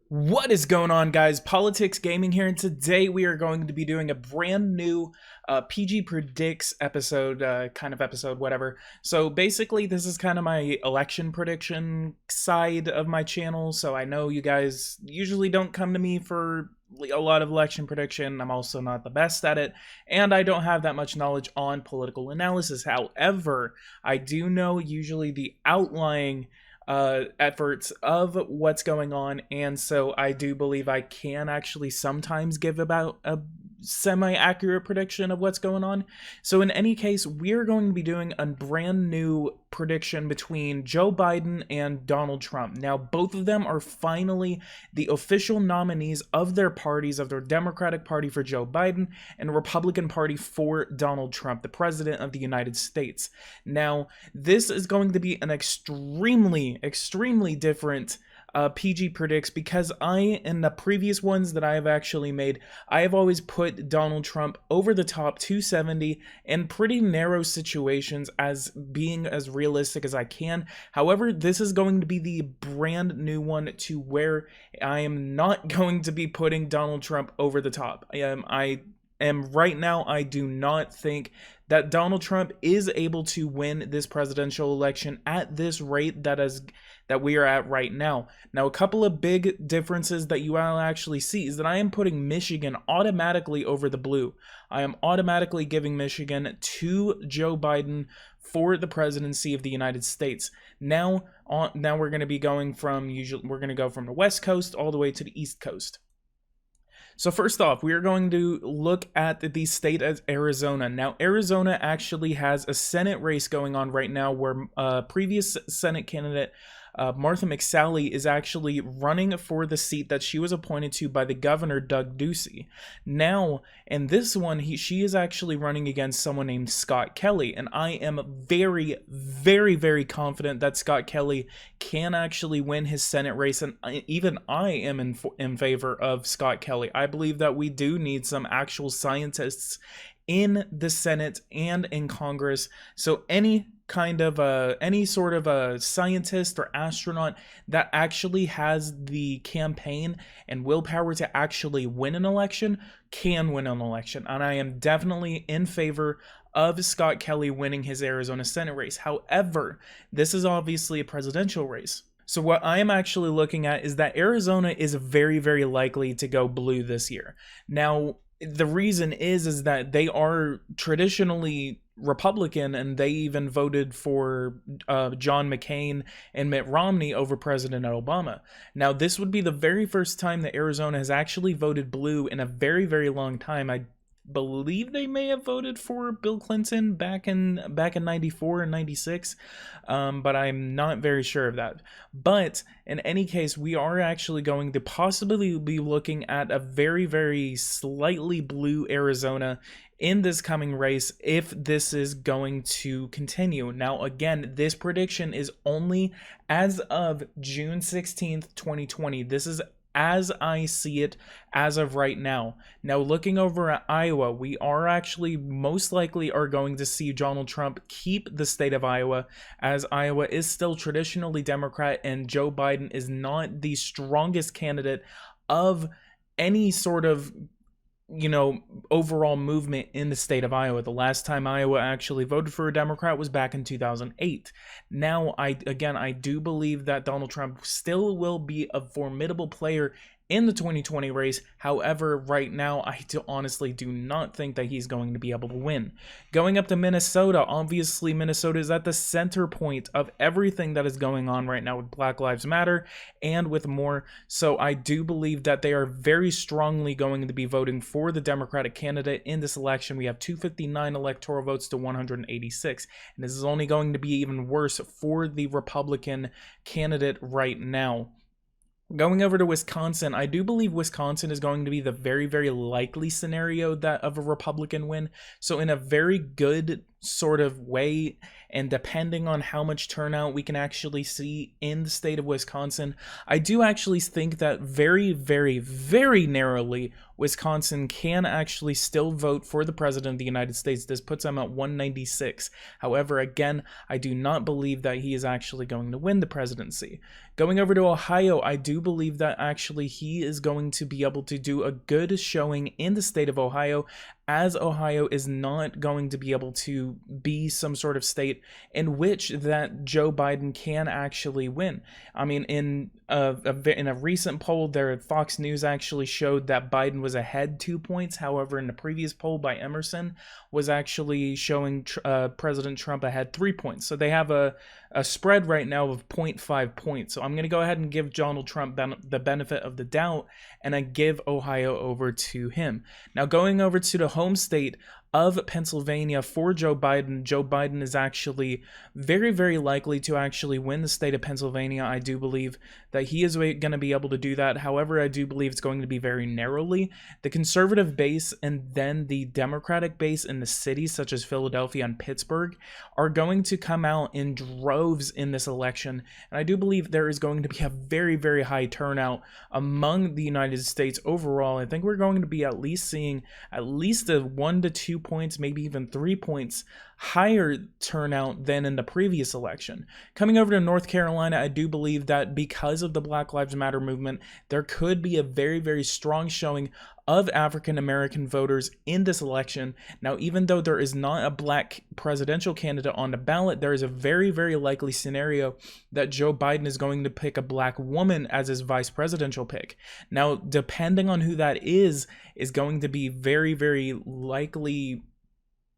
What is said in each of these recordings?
What is going on, guys? Politics Gaming here, and today we are going to be doing a brand new PG Predicts episode, whatever. So basically, this is kind of my election prediction side of my channel. So I know you guys usually don't come to me for a lot of election prediction. I'm also not the best at it, and I don't have that much knowledge on political analysis. However, I do know usually the outlying efforts of what's going on, and so I do believe I can actually sometimes give about a semi-accurate prediction of what's going on. So in any case, we're going to be doing a brand new prediction between Joe Biden and Donald Trump. Now, both of them are finally the official nominees of their parties, of their Democratic Party for Joe Biden and Republican Party for Donald Trump, the President of the United States. Now, this is going to be an extremely different PG predicts, because in the previous ones that I have actually made, I have always put Donald Trump over the top 270 in pretty narrow situations as being as realistic as I can. However, this is going to be the brand new one to where I am not going to be putting Donald Trump over the top. And right now, I do not think that Donald Trump is able to win this presidential election at this rate that we are at right now. Now, a couple of big differences that you will actually see is that I am putting Michigan automatically over the blue. I am automatically giving Michigan to Joe Biden for the presidency of the United States. Now we're going to be going from the West Coast all the way to the East Coast. So first off, we are going to look at the state as Arizona. Now, Arizona actually has a Senate race going on right now where previous Senate candidate Martha McSally is actually running for the seat that she was appointed to by the governor, Doug Ducey. Now, in this one, she is actually running against someone named Scott Kelly, and I am very confident that Scott Kelly can actually win his Senate race, and even I am in favor of Scott Kelly. I believe that we do need some actual scientists in the Senate and in Congress. So any sort of a scientist or astronaut that actually has the campaign and willpower to actually win an election can win an election. And I am definitely in favor of Scott Kelly winning his Arizona Senate race. However, this is obviously a presidential race. So what I am actually looking at is that Arizona is very likely to go blue this year. Now, the reason is that they are traditionally Republican, and they even voted for John McCain and Mitt Romney over President Obama. Now, this would be the very first time that Arizona has actually voted blue in a very long time. I believe they may have voted for Bill Clinton back in 94 and 96, but I'm not very sure of that. But in any case, we are actually going to possibly be looking at a very slightly blue Arizona in this coming race if this is going to continue. Now, again, this prediction is only as of June 16th, 2020. This is as I see it as of right now. Now, looking over at Iowa, we are actually most likely are going to see Donald Trump keep the state of Iowa, as Iowa is still traditionally Democrat and Joe Biden is not the strongest candidate of any sort of overall movement in the state of Iowa. The last time Iowa actually voted for a Democrat was back in 2008. Now, I do believe that Donald Trump still will be a formidable player in the 2020 race. However, right now, I honestly do not think that he's going to be able to win. Going up to Minnesota, obviously Minnesota is at the center point of everything that is going on right now with Black Lives Matter and with more. So I do believe that they are very strongly going to be voting for the Democratic candidate in this election. We have 259 electoral votes to 186, and this is only going to be even worse for the Republican candidate right now. Going over to Wisconsin, I do believe Wisconsin is going to be the very likely scenario that of a Republican win. So in a very good sort of way, and depending on how much turnout we can actually see in the state of Wisconsin, I do actually think that very, very, very narrowly, Wisconsin can actually still vote for the president of the United States. This puts him at 196. However, again, I do not believe that he is actually going to win the presidency. Going over to Ohio, I do believe that actually he is going to be able to do a good showing in the state of Ohio, as Ohio is not going to be able to be some sort of state in which that Joe Biden can actually win. I mean, in a recent poll, there Fox News actually showed that Biden was ahead 2 points. However, in the previous poll by Emerson was actually showing President Trump ahead 3 points. So they have a spread right now of 0.5 points. So I'm going to go ahead and give Donald Trump the benefit of the doubt, and I give Ohio over to him. Now, going over to the home state of Pennsylvania for Joe Biden is actually very, very likely to actually win the state of Pennsylvania. I do believe that he is going to be able to do that. However, I do believe it's going to be very narrowly. The conservative base and then the Democratic base in the cities such as Philadelphia and Pittsburgh are going to come out in droves in this election. And I do believe there is going to be a very, very high turnout among the United States overall. I think we're going to be at least seeing at least a 1 to 2 points, maybe even 3 points higher turnout than in the previous election. Coming over to North Carolina, I do believe that because of the Black Lives Matter movement, there could be a very, very strong showing of African American voters in this election. Now, even though there is not a black presidential candidate on the ballot, there is a very, very likely scenario that Joe Biden is going to pick a black woman as his vice presidential pick. Now, depending on who that is going to be very, very likely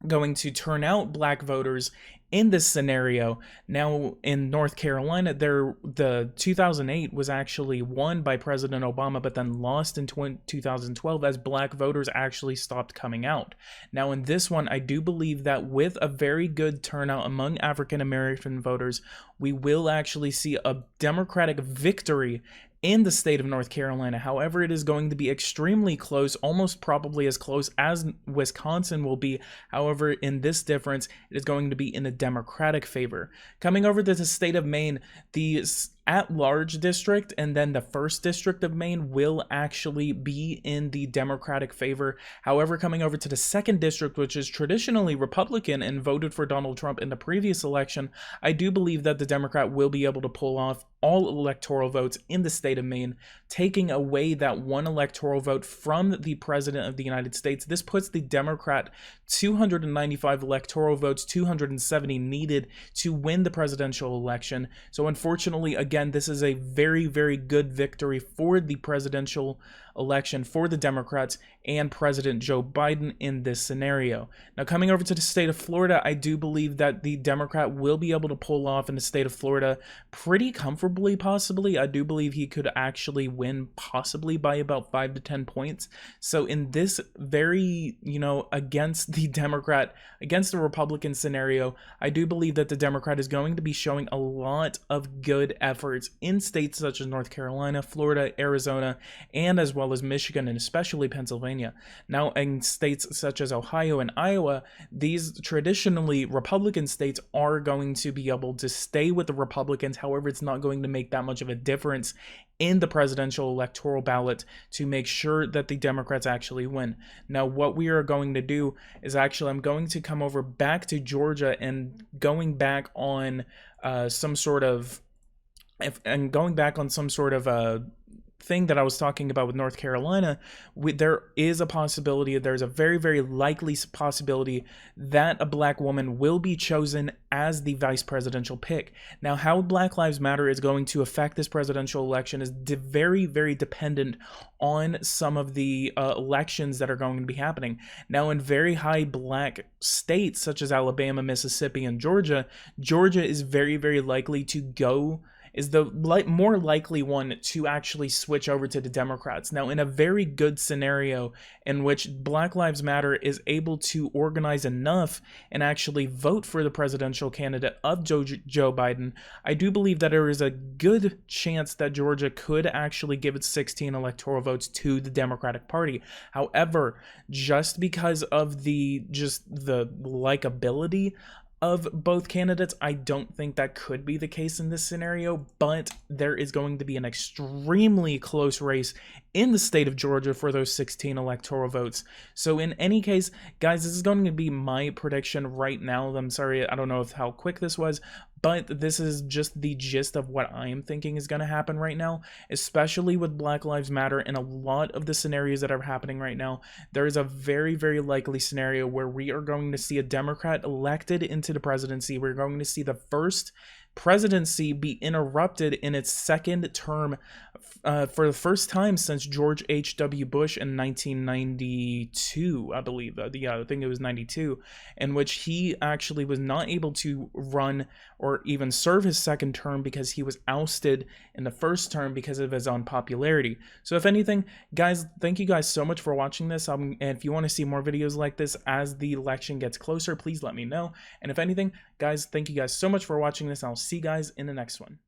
going to turn out black voters in this scenario. Now, in North Carolina, the 2008 was actually won by President Obama, but then lost in 2012 as black voters actually stopped coming out. Now, in this one, I do believe that with a very good turnout among African American voters, we will actually see a Democratic victory in the state of North Carolina. However, it is going to be extremely close, almost probably as close as Wisconsin will be. However, in this difference, it is going to be in a Democratic favor. Coming over to the state of Maine, the at-large district and then the 1st district of Maine will actually be in the Democratic favor. However, coming over to the 2nd district, which is traditionally Republican and voted for Donald Trump in the previous election, I do believe that the Democrat will be able to pull off all electoral votes in the state of Maine, taking away that one electoral vote from the president of the United States. This puts the Democrat 295 electoral votes, 270 needed to win the presidential election. So unfortunately, again, this is a very, very good victory for the presidential election for the Democrats and President Joe Biden in this scenario. Now, coming over to the state of Florida, I do believe that the Democrat will be able to pull off in the state of Florida pretty comfortably, possibly. I do believe he could actually win possibly by about 5 to 10 points. So in this very, against the Republican scenario, I do believe that the Democrat is going to be showing a lot of good efforts in states such as North Carolina, Florida, Arizona, and as well as Michigan and especially Pennsylvania. Now, in states such as Ohio and Iowa, these traditionally Republican states are going to be able to stay with the Republicans. However, it's not going to make that much of a difference in the presidential electoral ballot to make sure that the Democrats actually win. Now, what we are going to do is actually, I'm going to come over back to Georgia and going back on some sort of thing that I was talking about with North Carolina. There is a possibility, there's a very, very likely possibility that a black woman will be chosen as the vice presidential pick. Now, how Black Lives Matter is going to affect this presidential election is very, very dependent on some of the elections that are going to be happening. Now, in very high black states such as Alabama, Mississippi, and Georgia is very, very likely to go is the more likely one to actually switch over to the Democrats. Now, in a very good scenario in which Black Lives Matter is able to organize enough and actually vote for the presidential candidate of Joe Biden, I do believe that there is a good chance that Georgia could actually give its 16 electoral votes to the Democratic Party. However, just because of the likability of both candidates, I don't think that could be the case in this scenario, but there is going to be an extremely close race in the state of Georgia for those 16 electoral votes. So in any case, guys, this is going to be my prediction right now. I'm sorry, I don't know how quick this was, but this is just the gist of what I am thinking is going to happen right now, especially with Black Lives Matter and a lot of the scenarios that are happening right now. There is a very, very likely scenario where we are going to see a Democrat elected into the presidency. We're going to see the first presidency be interrupted in its second term for the first time since George H.W. Bush in 1992, I believe. I think it was 92, in which he actually was not able to run or even serve his second term because he was ousted in the first term because of his unpopularity. So if anything, guys, thank you guys so much for watching this. And if you want to see more videos like this as the election gets closer, please let me know. And if anything, guys, thank you guys so much for watching this. I'll see you guys in the next one.